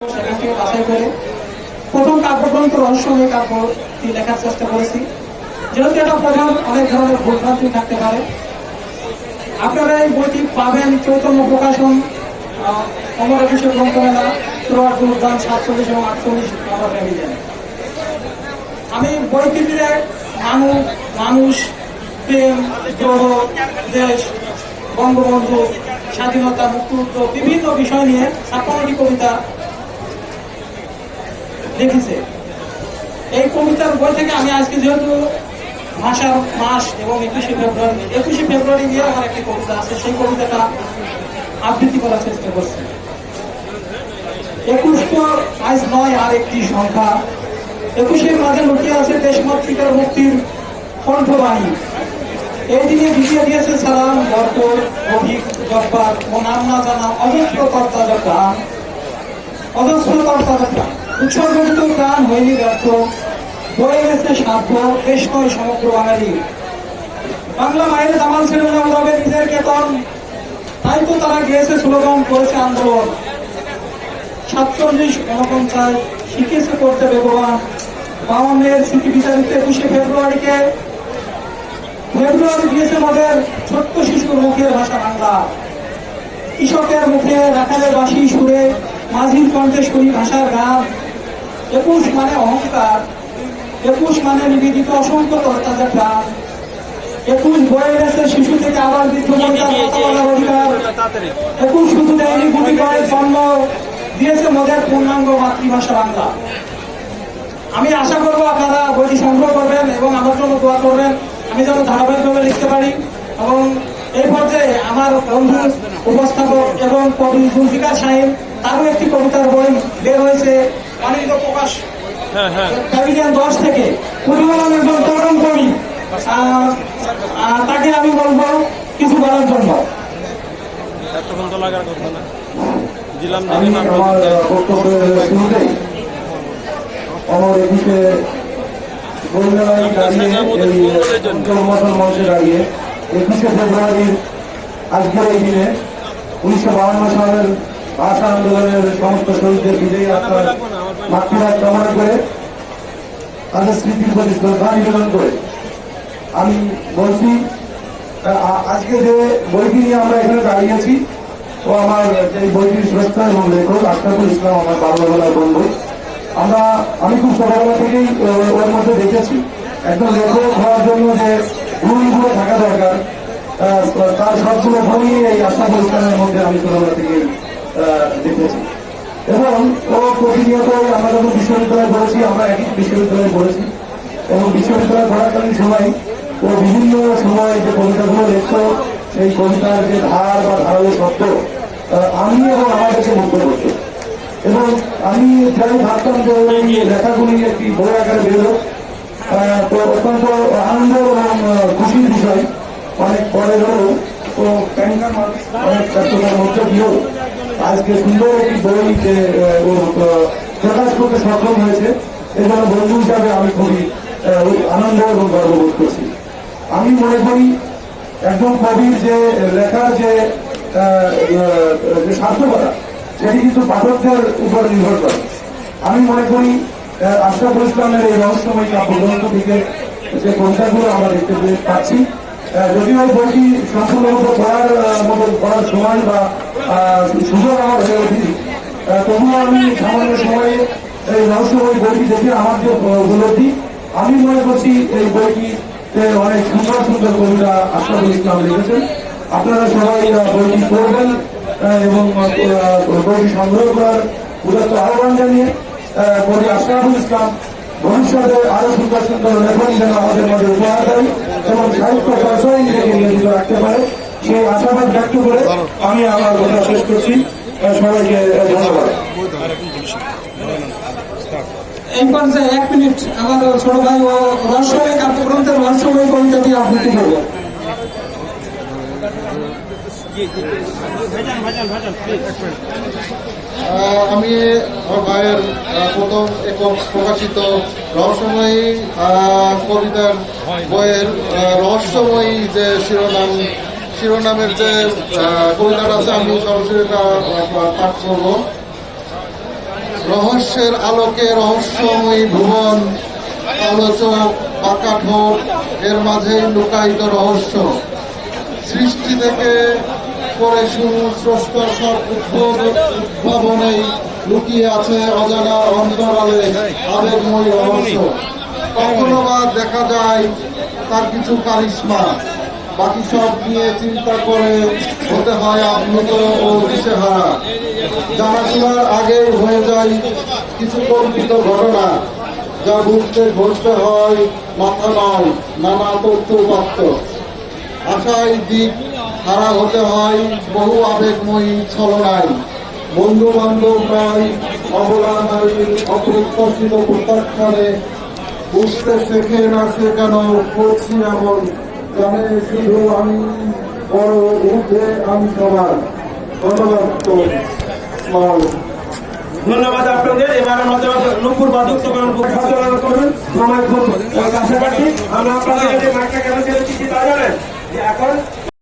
সেখান থেকে বাছাই করে প্রথম কাব্যগ্রন্থ রহস্যময় কাব্যটি লেখার চেষ্টা করেছি। যেহেতু এটা প্রথম, অনেক ধরনের ভুলভ্রান্তি থাকতে পারে। আপনারা এই বইটি পাবেন চৈতন্য প্রকাশন, অমর একুশে গ্রন্থমেলা, প্রভাত উদ্যান 47 এবং 48 নম্বর রেভিশন। আমি বইটি মিলে মানুষ, প্রেম, গ্রহ, দেশ, বঙ্গবন্ধু, স্বাধীনতা, মুক্তিযুদ্ধ বিভিন্ন বিষয় নিয়ে 56টি কবিতা লিখেছে। এই কবিতার বই থেকে আমি আজকে যেহেতু ভাষার মাস এবং 21শে ফেব্রুয়ারি নিয়ে আমার একটি কবিতা আছে, সেই কবিতাটা আবৃত্তি করার চেষ্টা করছি। 21 তো আজ নয়, আর একটি সংখ্যা। 21-এর মাঝে লুকিয়ে আছে দেশমাতৃকার মুক্তির কণ্ঠবাণী। এই দিনে ভিজিয়ে দিয়েছে সালাম, বরকর, অভিক, জব্বার ও নাম না জানা অজস্র তর্তাজা প্রাণ, উৎসর্গিত প্রাণ হয়নি ব্যর্থ, বয়ে গেছে স্বার্থ, দেশ নয় সমগ্র বাঙালি। বাংলা মায়ের দামাল ছিল না উড়াবে নিজের কেতন, তাই তো তারা গিয়েছে স্লোগান, করেছে আন্দোলন। 47, 49 শিখেছে করতে বেগবান। বাউন্নের স্মৃতি বিচারিত 21শে ফেব্রুয়ারিকে ফেব্রুয়ারি দিয়েছে আমাদের ছোট্ট শিশুর মুখের ভাষা বাংলা। কৃষকের মুখে রাখালের বাঁশি সুরে, মাঝির কণ্ঠে শুনি ভাষার গান। 21 মানে অহংকার, 21 মানে নিবেদিত অসংখ্য তরতাজা প্রাণ। 21 বয়ে গেছে শিশু থেকে আবার বৃদ্ধ অধিকার। 21 শুধু দেয়নি গুটি কয়েক জন্ম, দিয়েছে মোদের পূর্ণাঙ্গ মাতৃভাষা বাংলা। আমি আশা করবো আপনারা বইটি সংগ্রহ করবেন এবং আমার জন্য দোয়া করবেন, আমি যেন ধারাবাহিকভাবে লিখতে পারি। এবং এই পর্যায়ে আমার বন্ধু উপস্থাপক এবং কবি জুলফিকার সাহেব, তারও একটি কবিতার বই বের হয়েছে অনিন্দ প্রকাশ প্যাভিলিয়ন 10 থেকে। পরিমাণ একজন তরুণ কবি, তাকে আমি বলবো কিছু বলার জন্য। অমর একুশে বইমেলায় মঞ্চে দাঁড়িয়ে 21শে ফেব্রুয়ারির আজকের এই দিনে 1952 সালের ভাষা আন্দোলনের সমস্ত শহীদদের বিজয়ী আত্মার মাতৃভাষ কামনা করে তাদের স্মৃতির প্রতি শ্রদ্ধা নিবেদন করে আমি বলছি, আজকে যে বইটি নিয়ে আমরা এখানে দাঁড়িয়েছি ও আমার এই বইটির শ্রেষ্ঠা এবং লেখক আশরাফুল ইসলাম, আমার বাংলাবেলার বন্ধু। আমি খুব ছোটবেলা থেকেই ওর মধ্যে দেখেছি একজন লেখক হওয়ার জন্য যে গুণগুলো থাকা দরকার, তার সবগুলো গুণই এই আশরাফুল ইসলামের মধ্যে আমি ছোটবেলা থেকেই দেখেছি। এবং ও প্রতিনিয়ত আমরা যখন বিশ্ববিদ্যালয়ে পড়েছি, আমরা একই বিশ্ববিদ্যালয়ে পড়েছি, এবং বিশ্ববিদ্যালয়ে পড়াকালীন সময় ও বিভিন্ন সময় যে কবিতাগুলো লিখত, সেই কবিতার যে ধার বা ধারালো শব্দ আমি এবং আমাদেরকে মুগ্ধ করত। এবং আমি যাই ভাবতাম যে ওই লেখাগুলি একটি বই আকারে বেরোলো, তো অত্যন্ত আনন্দ এবং খুশির বিষয়। অনেক পরে হলেও তো ক্যান্সার অনেক ব্যস্ততার মধ্যে দিয়েও আজকে সুন্দর একটি বই যে প্রকাশ করতে সক্ষম হয়েছে, এজন্য বন্ধু হিসাবে আমি খুবই আনন্দ এবং গর্ববোধ করছি। আমি মনে করি একজন কবির যে লেখার যে সার্থকতা, সেটি কিন্তু পাঠকদের উপর নির্ভর করে। আমি মনে করি আশরাফুল ইসলামের এই রহস্যময় কাব্যগ্রন্থ থেকে যে কবিতাগুলো আমরা দেখতে পাচ্ছি, যদিও বইটি সম্পূর্ণরূপে পড়ার সময় বা সুযোগ আমার হয়ে ওঠেনি, তবুও আমি সামান্য সময়ে এই রহস্যময় বইটি দেখে আমার যে উপলব্ধি, আমি মনে করছি এই বইটিতে অনেক সুন্দর সুন্দর কবিতা আশরাফুল ইসলাম লিখেছেন। আপনারা সবাই বইটি পড়বেন এবং বইটি সংগ্রহ করার উদাত্ত আহ্বান জানিয়ে কবি আশরাফুল ইসলাম ভবিষ্যতে আরো সুন্দর সুন্দর লেখন যেন আমাদের মধ্যে উপহার দেয় এবং সাহিত্য চর্চায় নিজেকে নিয়োজিত রাখতে পারে, সেই আশাবাদ ব্যক্ত করে আমি আমার কথা শেষ করছি। সবাইকে ধন্যবাদ। এই পর্যায়ে 1 মিনিট আমার ছোট ভাই ও রহস্যময় কাব্যগ্রন্থের রহস্যময় কবিতাটি আবৃত্তি করবে। আমি আমার ভাইয়ের প্রথম একক প্রকাশিত রহস্যময়ী কবিতার বইয়ের রহস্যময়ী যে শিরোনামের যে কবিতাটা আছে, আমি সরাসরি পাঠ করব। রহস্যের আলোকে রহস্যময়ী ভুবন, আলোচক বাঁকা ঠোঁট, এর মাঝেই লুকায়িত রহস্য। সৃষ্টি থেকে করে শুরু স্রষ্টার সব উদ্ভাবনেই লুকিয়ে আছে অজানা অন্তরালে আবেগময়ী রহস্য। কখনো বা দেখা যায় তার কিছু কারিশমা, বাকি সব নিয়ে চিন্তা করে হতে হয় আপ্লুত ও দিশেহারা। জানাশোনার আগেই হয়ে যায় কিছু কল্পিত ঘটনা, যা বুঝতে ঘটতে হয় মাথা নয়, নানা তথ্যপাত্র। আশায় দিক হারা হতে হয় বহু আবেগময়ী ছলনায়। বন্ধু বান্ধব নয়, অবলা নারীর অপ্রত্যাশিত প্রত্যাখ্যানে বুঝতে শেখে না সে কেন করছি এমন, জানে শুধু আমি বড়, ঊর্ধ্বে আমি সবার। ধন্যবাদ। ধন্যবাদ আপনাদের। এবার আমাদের নুপুর বাদক করবেন সময় খুব কাছাকাছি। আমরা আপনাদের